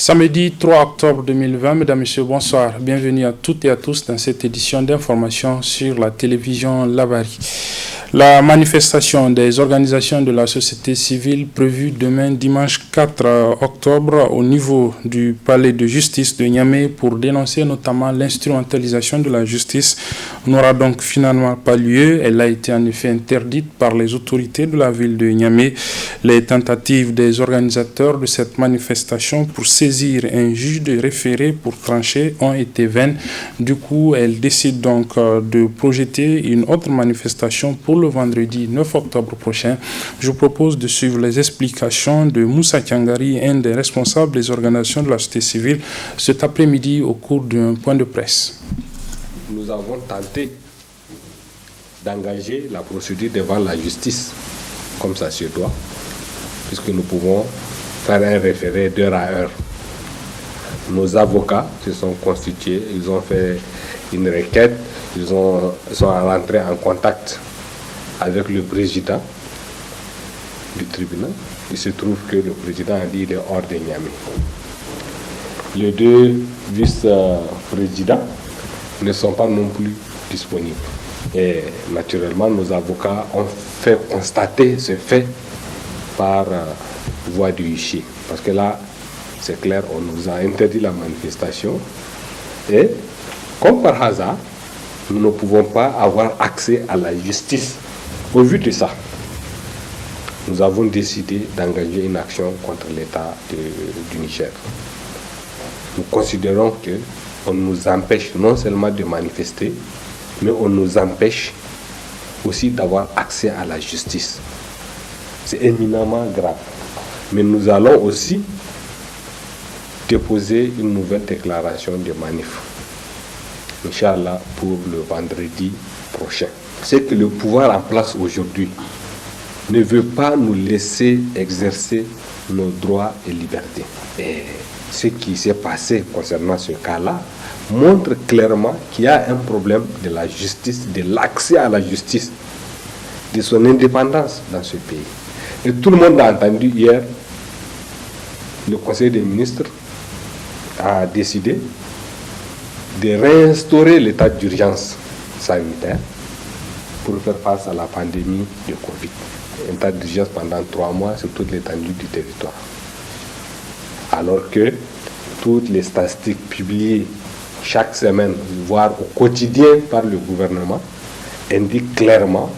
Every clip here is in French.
Samedi 3 octobre 2020, mesdames, messieurs, bonsoir. Bienvenue à toutes et à tous dans cette édition d'information sur la télévision Labari. La manifestation des organisations de la société civile prévue demain dimanche 4 octobre au niveau du palais de justice de Niamey pour dénoncer notamment l'instrumentalisation de la justice n'aura donc finalement pas lieu. Elle a été en effet interdite par les autorités de la ville de Niamey. Les tentatives des organisateurs de cette manifestation pour saisir un juge de référé pour trancher ont été vaines. Du coup, elle décide donc de projeter une autre manifestation pour le vendredi 9 octobre prochain. Je vous propose de suivre les explications de Moussa Tiangari, un des responsables des organisations de la société civile, cet après-midi au cours d'un point de presse. Nous avons tenté d'engager la procédure devant la justice, comme ça se doit, puisque nous pouvons faire un référé d'heure à heure. Nos avocats se sont constitués, ils ont fait une requête, ils sont rentrés en contact avec le président du tribunal. Il se trouve que le président a dit qu'il est hors de Niamey. Les deux vice-présidents ne sont pas non plus disponibles. Et naturellement, nos avocats ont fait constater ce fait par voie du huissier. Parce que là, c'est clair, on nous a interdit la manifestation. Et, comme par hasard, nous ne pouvons pas avoir accès à la justice. Au vu de ça, nous avons décidé d'engager une action contre l'État du Niger. Nous considérons qu'on nous empêche non seulement de manifester, mais on nous empêche aussi d'avoir accès à la justice. C'est éminemment grave. Mais nous allons aussi déposer une nouvelle déclaration de manif, Inch'Allah, pour le vendredi prochain. C'est que le pouvoir en place aujourd'hui ne veut pas nous laisser exercer nos droits et libertés. Et ce qui s'est passé concernant ce cas-là montre clairement qu'il y a un problème de la justice, de l'accès à la justice, de son indépendance dans ce pays. Et tout le monde a entendu hier, le Conseil des ministres a décidé de réinstaurer l'état d'urgence sanitaire pour faire face à la pandémie de Covid. Un état d'urgence pendant 3 mois sur toute l'étendue du territoire. Alors que toutes les statistiques publiées chaque semaine, voire au quotidien par le gouvernement, indiquent clairement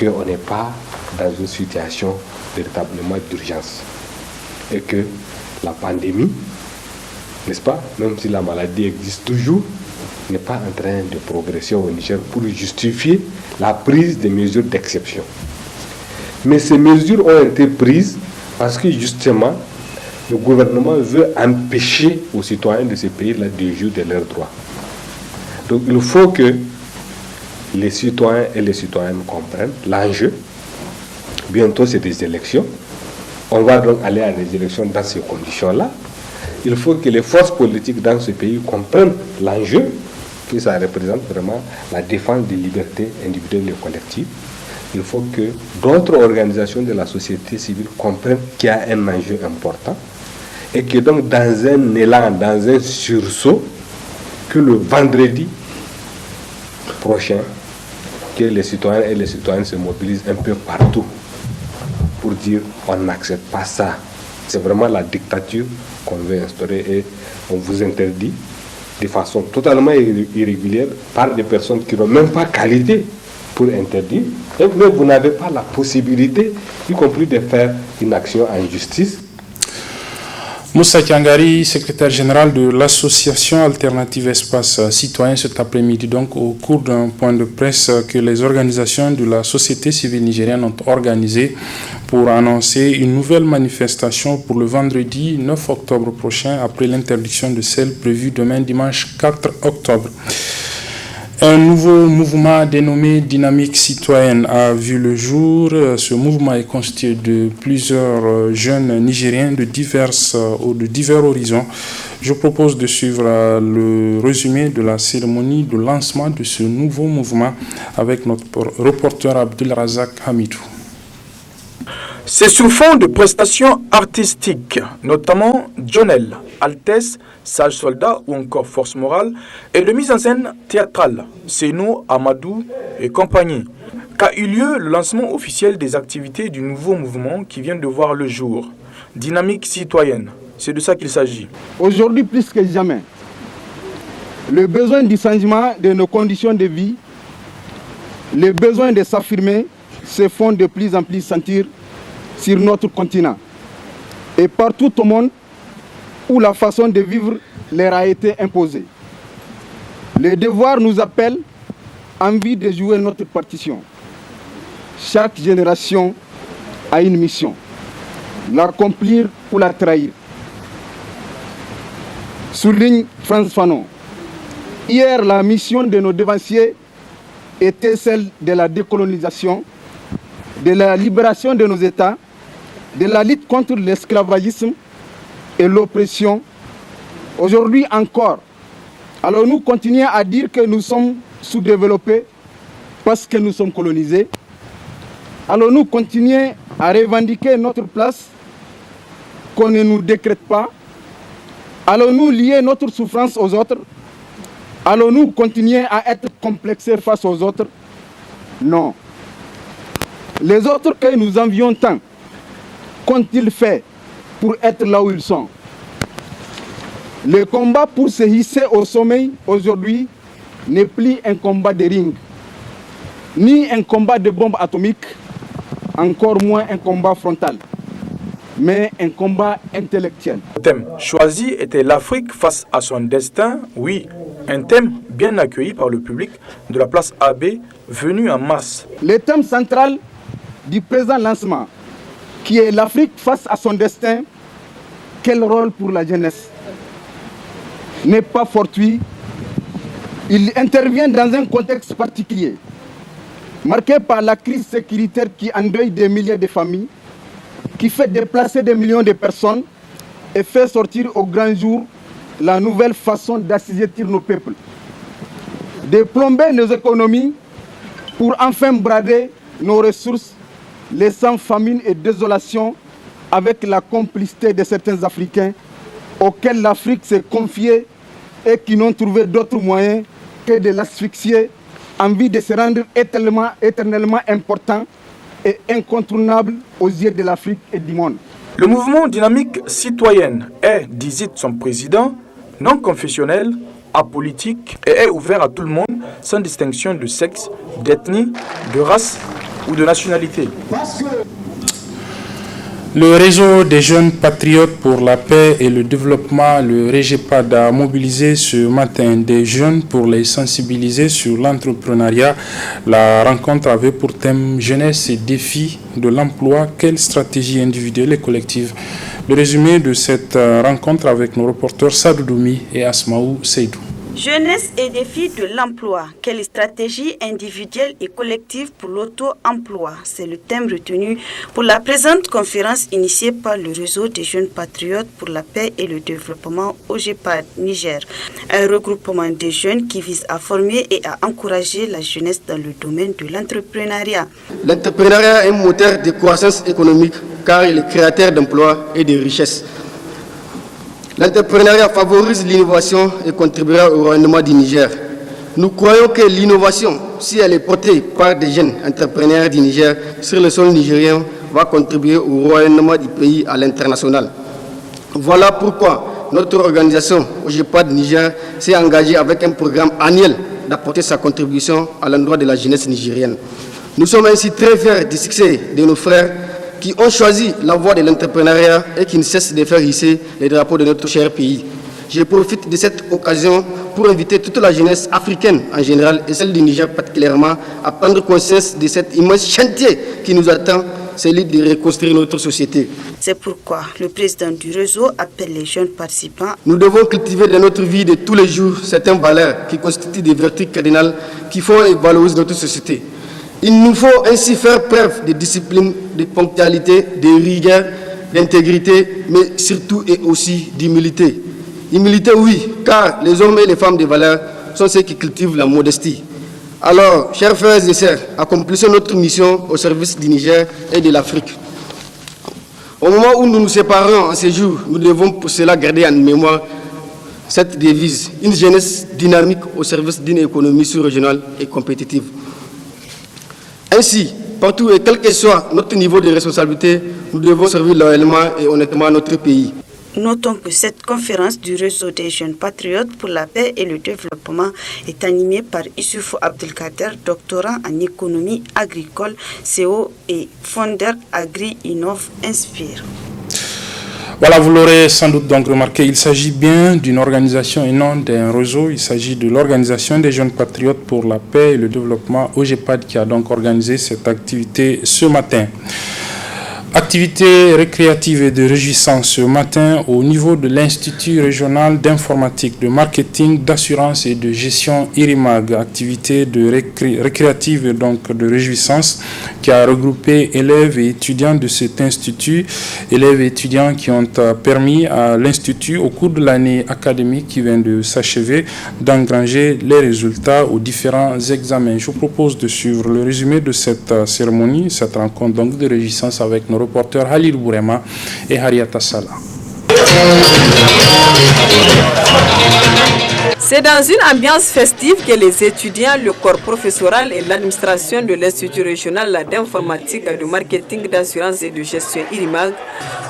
qu'on n'est pas dans une situation véritablement d'urgence. Et que la pandémie, n'est-ce pas, même si la maladie existe toujours, n'est pas en train de progresser au Niger pour justifier la prise de mesures d'exception. Mais ces mesures ont été prises parce que justement, le gouvernement veut empêcher aux citoyens de ces pays-là de jouir de leurs droits. Donc il faut que les citoyens et les citoyennes comprennent l'enjeu. Bientôt, c'est des élections. On va donc aller à des élections dans ces conditions-là. Il faut que les forces politiques dans ce pays comprennent l'enjeu, que ça représente vraiment la défense des libertés individuelles et collectives. Il faut que d'autres organisations de la société civile comprennent qu'il y a un enjeu important et que donc dans un élan, dans un sursaut, que le vendredi prochain, que les citoyens et les citoyennes se mobilisent un peu partout pour dire on n'accepte pas ça. C'est vraiment la dictature qu'on veut instaurer et on vous interdit de façon totalement irrégulière par des personnes qui n'ont même pas qualité pour interdire. Et vous n'avez pas la possibilité, y compris de faire une action en justice. Moussa Tiangari, secrétaire général de l'association Alternative Espace Citoyen, cet après-midi, donc au cours d'un point de presse que les organisations de la société civile nigérienne ont organisé pour annoncer une nouvelle manifestation pour le vendredi 9 octobre prochain, après l'interdiction de celle prévue demain dimanche 4 octobre. Un nouveau mouvement dénommé Dynamique Citoyenne a vu le jour. Ce mouvement est constitué de plusieurs jeunes Nigériens de divers horizons. Je propose de suivre le résumé de la cérémonie de lancement de ce nouveau mouvement avec notre reporter Abdul Razak Hamidou. C'est sous fond de prestations artistiques, notamment Jonel, Altesse, Sage Soldat ou encore Force Morale, et de mise en scène théâtrale, Seno, Amadou et compagnie, qu'a eu lieu le lancement officiel des activités du nouveau mouvement qui vient de voir le jour, Dynamique citoyenne. C'est de ça qu'il s'agit. Aujourd'hui, plus que jamais, le besoin du changement de nos conditions de vie, le besoin de s'affirmer se font de plus en plus sentir sur notre continent et partout au monde où la façon de vivre leur a été imposée. Le devoir nous appelle, envie de jouer notre partition. Chaque génération a une mission, l'accomplir ou la trahir. Souligne Frantz Fanon. Hier, la mission de nos devanciers était celle de la décolonisation, de la libération de nos États, de la lutte contre l'esclavagisme et l'oppression. Aujourd'hui encore, allons-nous continuer à dire que nous sommes sous-développés parce que nous sommes colonisés? Allons-nous continuer à revendiquer notre place qu'on ne nous décrète pas? Allons-nous lier notre souffrance aux autres? Allons-nous continuer à être complexés face aux autres? Non. Les autres que nous envions tant, qu'ont-ils fait pour être là où ils sont? Le combat pour se hisser au sommet aujourd'hui n'est plus un combat de ring, ni un combat de bombes atomiques, encore moins un combat frontal, mais un combat intellectuel. Le thème choisi était l'Afrique face à son destin, oui, un thème bien accueilli par le public de la place AB venu en masse. Le thème central du présent lancement, qui est l'Afrique face à son destin, quel rôle pour la jeunesse, n'est pas fortuit. Il intervient dans un contexte particulier, marqué par la crise sécuritaire qui endeuille des milliers de familles, qui fait déplacer des millions de personnes et fait sortir au grand jour la nouvelle façon d'assujettir nos peuples, de plomber nos économies pour enfin brader nos ressources, laissant famine et désolation avec la complicité de certains Africains auxquels l'Afrique s'est confiée et qui n'ont trouvé d'autre moyen que de l'asphyxier en vue de se rendre éternellement important et incontournable aux yeux de l'Afrique et du monde. Le mouvement Dynamique citoyenne est, dit son président, non confessionnel, apolitique et est ouvert à tout le monde sans distinction de sexe, d'ethnie, de race ou de nationalité. Le réseau des jeunes patriotes pour la paix et le développement, le REGEPAD, a mobilisé ce matin des jeunes pour les sensibiliser sur l'entrepreneuriat. La rencontre avait pour thème jeunesse et défis de l'emploi. Quelle stratégie individuelle et collective? Le résumé de cette rencontre avec nos reporters Sadou Doumi et Asmaou Seydou. Jeunesse et défis de l'emploi. Quelle stratégie individuelle et collective pour l'auto-emploi? C'est le thème retenu pour la présente conférence initiée par le réseau des jeunes patriotes pour la paix et le développement OGEPAD Niger. Un regroupement de jeunes qui vise à former et à encourager la jeunesse dans le domaine de l'entrepreneuriat. L'entrepreneuriat est un moteur de croissance économique car il est créateur d'emplois et de richesses. L'entrepreneuriat favorise l'innovation et contribuera au rayonnement du Niger. Nous croyons que l'innovation, si elle est portée par des jeunes entrepreneurs du Niger sur le sol nigérien, va contribuer au rayonnement du pays à l'international. Voilà pourquoi notre organisation OGEPAD Niger s'est engagée avec un programme annuel d'apporter sa contribution à l'endroit de la jeunesse nigérienne. Nous sommes ainsi très fiers du succès de nos frères qui ont choisi la voie de l'entrepreneuriat et qui ne cessent de faire hisser les drapeaux de notre cher pays. Je profite de cette occasion pour inviter toute la jeunesse africaine en général et celle du Niger particulièrement à prendre conscience de cet immense chantier qui nous attend, celui de reconstruire notre société. C'est pourquoi le président du réseau appelle les jeunes participants. Nous devons cultiver dans notre vie de tous les jours certaines valeurs qui constituent des vertus cardinales qui font et valorisent notre société. Il nous faut ainsi faire preuve de discipline, de ponctualité, de rigueur, d'intégrité, mais surtout et aussi d'humilité. Humilité, oui, car les hommes et les femmes de valeur sont ceux qui cultivent la modestie. Alors, chers frères et sœurs, accomplissons notre mission au service du Niger et de l'Afrique. Au moment où nous nous séparons en ces jours, nous devons pour cela garder en mémoire cette devise, une jeunesse dynamique au service d'une économie sous-régionale et compétitive. Ainsi, partout et quel que soit notre niveau de responsabilité, nous devons servir loyalement et honnêtement notre pays. Notons que cette conférence du réseau des jeunes patriotes pour la paix et le développement est animée par Issoufou Abdelkader, doctorant en économie agricole, CO et fondeur Agri-Innov Inspire. Voilà, vous l'aurez sans doute donc remarqué, il s'agit bien d'une organisation et non d'un réseau. Il s'agit de l'Organisation des jeunes patriotes pour la paix et le développement, OJEPAD, qui a donc organisé cette activité ce matin. Activité récréative et de réjouissance ce matin au niveau de l'Institut régional d'informatique, de marketing, d'assurance et de gestion IRIMAG. Activité de récréative et donc de réjouissance qui a regroupé élèves et étudiants de cet institut. Élèves et étudiants qui ont permis à l'Institut au cours de l'année académique qui vient de s'achever d'engranger les résultats aux différents examens. Je vous propose de suivre le résumé de cette cérémonie, cette rencontre donc de réjouissance avec nos reporters Halil Bourema et Hariata Sala. C'est dans une ambiance festive que les étudiants, le corps professoral et l'administration de l'Institut régional d'informatique, de marketing, d'assurance et de gestion IRIMAG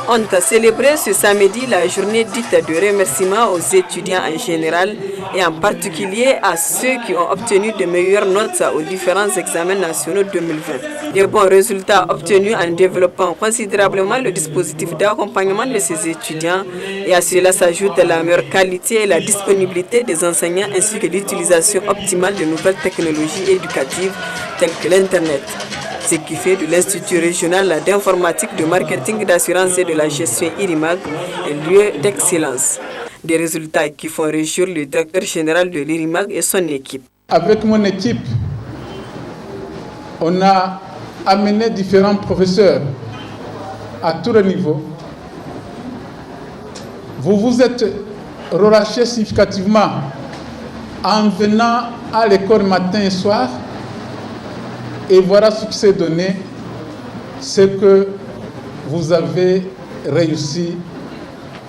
ont célébré ce samedi la journée dite de remerciement aux étudiants en général et en particulier à ceux qui ont obtenu de meilleures notes aux différents examens nationaux 2020. Des bons résultats obtenus en développant considérablement le dispositif d'accompagnement de ces étudiants et à cela s'ajoute la meilleure qualité et la disponibilité des enseignants ainsi que l'utilisation optimale de nouvelles technologies éducatives telles que l'Internet. Ce qui fait de l'Institut régional d'informatique, de marketing, d'assurance et de la gestion IRIMAG un lieu d'excellence. Des résultats qui font réjouir le directeur général de l'IRIMAG et son équipe. Avec mon équipe, on a amené différents professeurs à tous les niveaux. Vous vous êtes relâché significativement en venant à l'école matin et soir. Et voilà ce qui s'est donné, c'est que vous avez réussi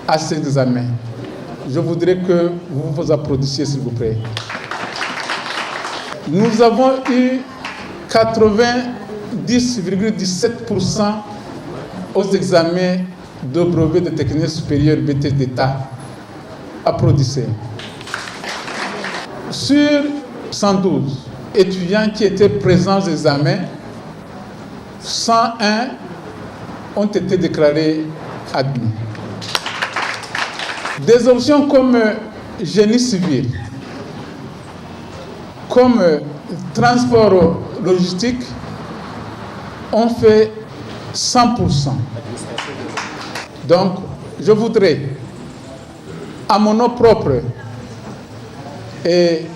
à ces examens. Je voudrais que vous vous applaudissiez, s'il vous plaît. Nous avons eu 90,17% aux examens de brevet de technicien supérieur BT d'État. Applaudissez. Sur 112 étudiants qui étaient présents aux examens, 101 ont été déclarés admis. Des options comme génie civil, comme transport logistique, ont fait 100%. Donc, je voudrais, à mon nom propre et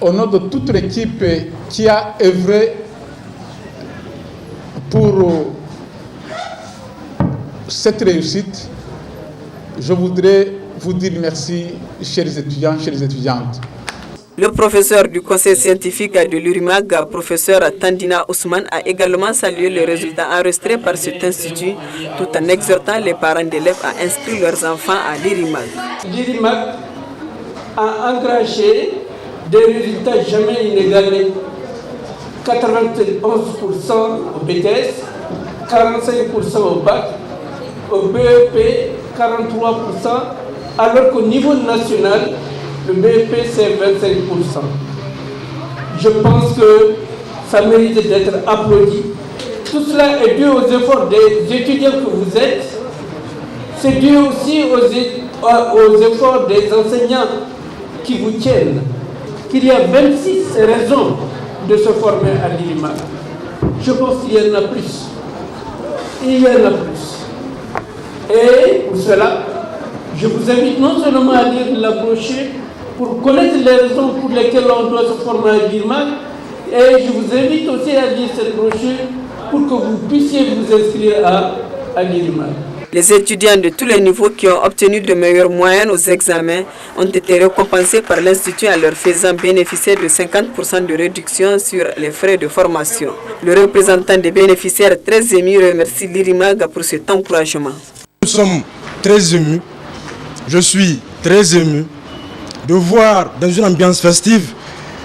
au nom de toute l'équipe qui a œuvré pour cette réussite, je voudrais vous dire merci, chers étudiants, chères étudiantes. Le professeur du conseil scientifique de l'URIMAG, professeur Tandina Ousmane, a également salué les résultats enregistrés par cet institut, tout en exhortant les parents d'élèves à inscrire leurs enfants à l'URIMAG. L'URIMAG a engrangé des résultats jamais inégalés. 91% au BTS, 45% au bac, au BEP 43%, alors qu'au niveau national, le BEP c'est 25%. Je pense que ça mérite d'être applaudi. Tout cela est dû aux efforts des étudiants que vous êtes. C'est dû aussi aux efforts des enseignants qui vous tiennent. Qu'il y a 26 raisons de se former à l'IRIMAG. Je pense qu'il y en a plus. Il y en a plus. Et pour cela, je vous invite non seulement à lire la brochure pour connaître les raisons pour lesquelles on doit se former à l'IRIMAG, et je vous invite aussi à lire cette brochure pour que vous puissiez vous inscrire à l'IRIMAG. Les étudiants de tous les niveaux qui ont obtenu de meilleures moyennes aux examens ont été récompensés par l'Institut en leur faisant bénéficier de 50% de réduction sur les frais de formation. Le représentant des bénéficiaires très ému remercie l'IRIMAG pour cet encouragement. Nous sommes très émus, je suis très ému de voir dans une ambiance festive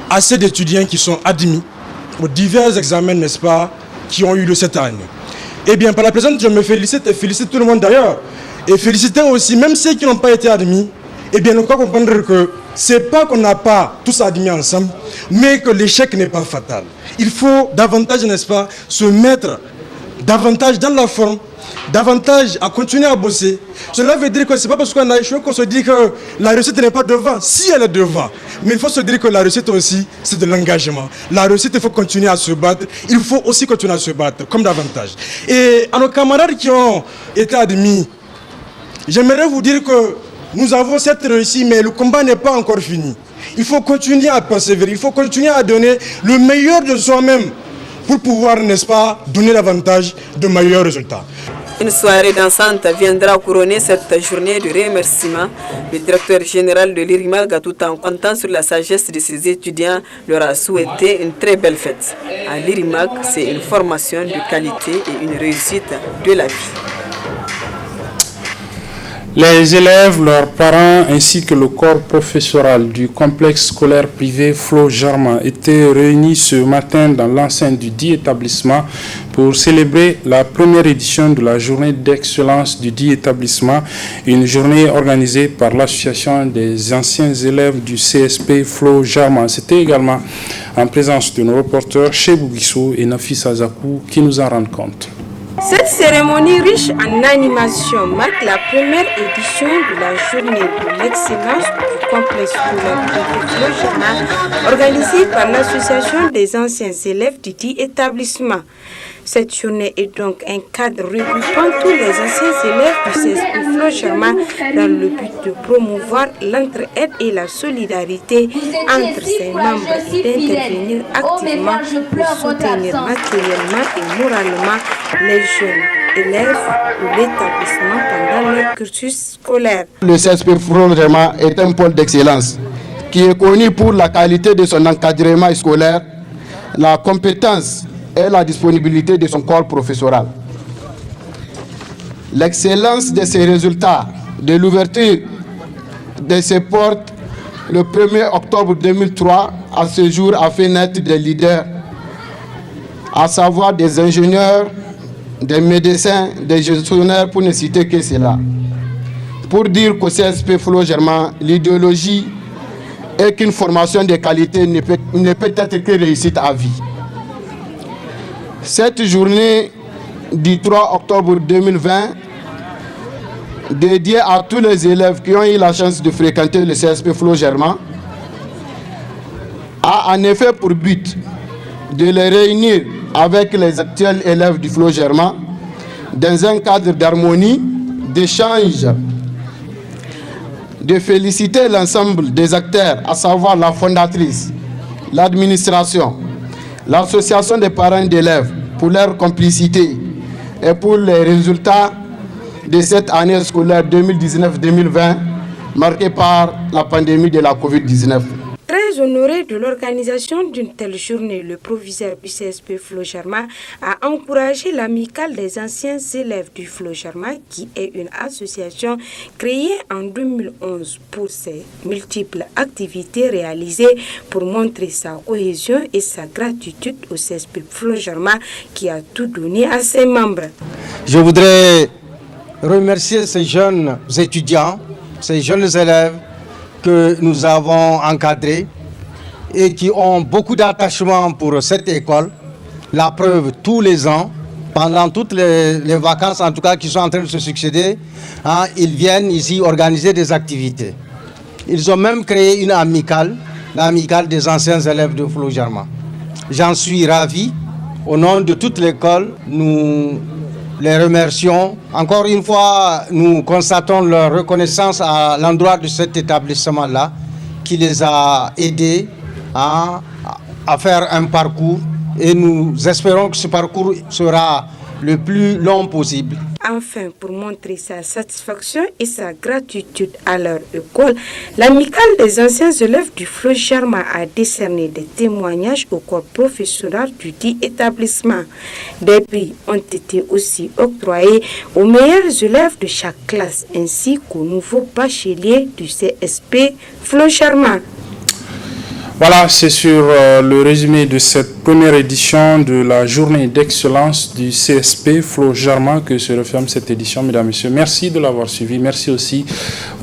assez d'étudiants qui sont admis aux divers examens, n'est-ce pas, qui ont eu lieu cette année. Eh bien, par la présente, je me félicite et félicite tout le monde d'ailleurs. Et féliciter aussi, même ceux qui n'ont pas été admis, eh bien, nous devons comprendre que ce n'est pas qu'on n'a pas tous admis ensemble, mais que l'échec n'est pas fatal. Il faut davantage, n'est-ce pas, se mettre davantage dans la forme, davantage à continuer à bosser. Cela veut dire que ce n'est pas parce qu'on a échoué qu'on se dit que la réussite n'est pas devant. Si elle est devant, mais il faut se dire que la réussite aussi, c'est de l'engagement. La réussite, il faut continuer à se battre. Il faut aussi continuer à se battre, comme davantage. Et à nos camarades qui ont été admis, j'aimerais vous dire que nous avons certes réussi, mais le combat n'est pas encore fini. Il faut continuer à persévérer, il faut continuer à donner le meilleur de soi-même pour pouvoir, n'est-ce pas, donner davantage de meilleurs résultats. Une soirée dansante viendra couronner cette journée de remerciement. Le directeur général de l'IRIMAG, tout en comptant sur la sagesse de ses étudiants, leur a souhaité une très belle fête. À l'IRIMAG, c'est une formation de qualité et une réussite de la vie. Les élèves, leurs parents ainsi que le corps professoral du complexe scolaire privé Flo Germain étaient réunis ce matin dans l'enceinte du dit établissement pour célébrer la première édition de la journée d'excellence du dit établissement, une journée organisée par l'association des anciens élèves du CSP Flo Germain. C'était également en présence de nos reporters Chebou Guissou et Nafis Azakou qui nous en rendent compte. Cette cérémonie riche en animation marque la première édition de la journée de l'excellence du complexe scolaire privé Flo Germain organisée par l'association des anciens élèves du dit établissement. Cette journée est donc un cadre regroupant tous les anciens élèves du CSP Flo Germain dans le but de promouvoir l'entraide et la solidarité entre ses membres et d'intervenir activement pour soutenir matériellement et moralement les jeunes élèves de l'établissement pendant leur cursus scolaire. Le CSP Flo Germain est un pôle d'excellence qui est connu pour la qualité de son encadrement scolaire, la compétence et la disponibilité de son corps professoral. L'excellence de ses résultats, de l'ouverture de ses portes le 1er octobre 2003 à ce jour a fait naître des leaders, à savoir des ingénieurs, des médecins, des gestionnaires, pour ne citer que cela. Pour dire qu'au CSP Flo Germain, l'idéologie est qu'une formation de qualité ne peut être que réussite à vie. Cette journée du 3 octobre 2020, dédiée à tous les élèves qui ont eu la chance de fréquenter le CSP Flo Germain, a en effet pour but de les réunir avec les actuels élèves du Flo Germain dans un cadre d'harmonie, d'échange, de féliciter l'ensemble des acteurs, à savoir la fondatrice, l'administration, l'association des parents d'élèves, pour leur complicité et pour les résultats de cette année scolaire 2019-2020 marquée par la pandémie de la COVID-19. Très honoré de l'organisation d'une telle journée, le proviseur du CSP Flo Germain a encouragé l'amicale des anciens élèves du Flo Germain, qui est une association créée en 2011 pour ses multiples activités réalisées pour montrer sa cohésion et sa gratitude au CSP Flo Germain qui a tout donné à ses membres. Je voudrais remercier ces jeunes étudiants, ces jeunes élèves que nous avons encadrés et qui ont beaucoup d'attachement pour cette école. La preuve, tous les ans, pendant toutes les vacances en tout cas qui sont en train de se succéder, ils viennent ici organiser des activités. Ils ont même créé une amicale, l'amicale des anciens élèves de Flo Germain. J'en suis ravi. Au nom de toute l'école, nous les remercions. Encore une fois, nous constatons leur reconnaissance à l'endroit de cet établissement-là qui les a aidés à faire un parcours et nous espérons que ce parcours sera le plus long possible. Enfin, pour montrer sa satisfaction et sa gratitude à leur école, l'amicale des anciens élèves du Flot Germain a décerné des témoignages au corps professoral du dit établissement. Des prix ont été aussi octroyés aux meilleurs élèves de chaque classe ainsi qu'aux nouveaux bacheliers du CSP Flot Germain. Voilà, c'est sur le résumé de cette première édition de la journée d'excellence du CSP Flot Germain que se referme cette édition, mesdames et messieurs. Merci de l'avoir suivi. Merci aussi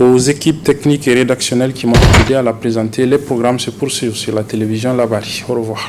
aux équipes techniques et rédactionnelles qui m'ont aidé à la présenter. Les programmes se poursuivent sur la télévision Labari. Au revoir.